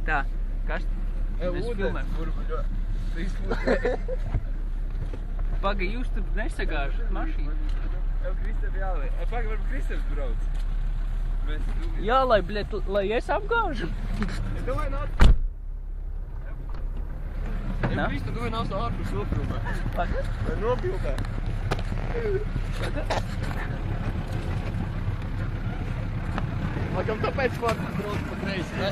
Tā, kas? Mēs filmējam. Paga, jūs tur nesagāžat mašīnu. Kristap jāliek. Paga, varbūt Kristaps brauc. Jā, lai es apgāžu. Davai nāc. Nā? Kristap, davai nāc no ārpus nopilnē. Paga? Vai nopilnē? Paga? Laikam tāpēc var brauc pa kreisi, ne?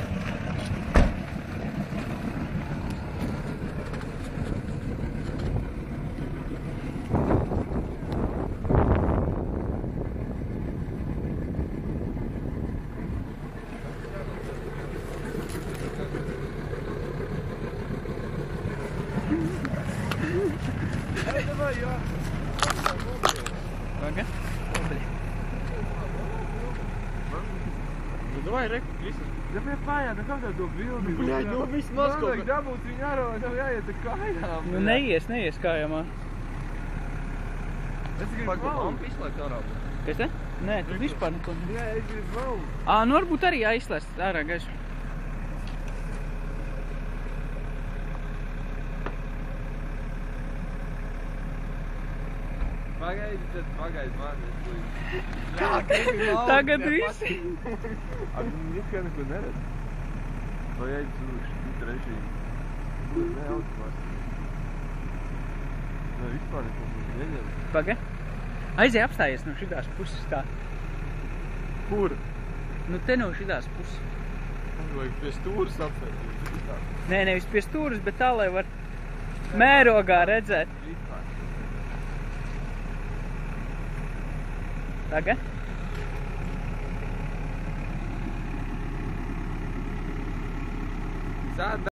Давай, я. Paga? Nu, давай, Reku, Kristap. Давай pājā, nu kādā to bildi. Bļaļ, nu viss Moskva. Vajag dabūt viņu ārā, nav jāiet ar kājām. Nu, neies kājām. Es gribu lampu izslēgt ārā. Kas te? Nē, tu vispār neko. Jā, es gribu lampu. Nu varbūt arī aizslēst ārā gaisu. Pagaidi, tad pagaidi mani. Tagad visi. Nekā neko neredz. Vai aiz uz šitā režīmu? Ne, automāti. Ne, vispār neko neņem. Paga? Aizie apstājies no šitās puses tā. Kur? Nu te no šitās puses. Vajag pie stūras apstāties. Nē, nevis pie stūras, bet tā, lai var mērogā redzēt. Paga? Sāda.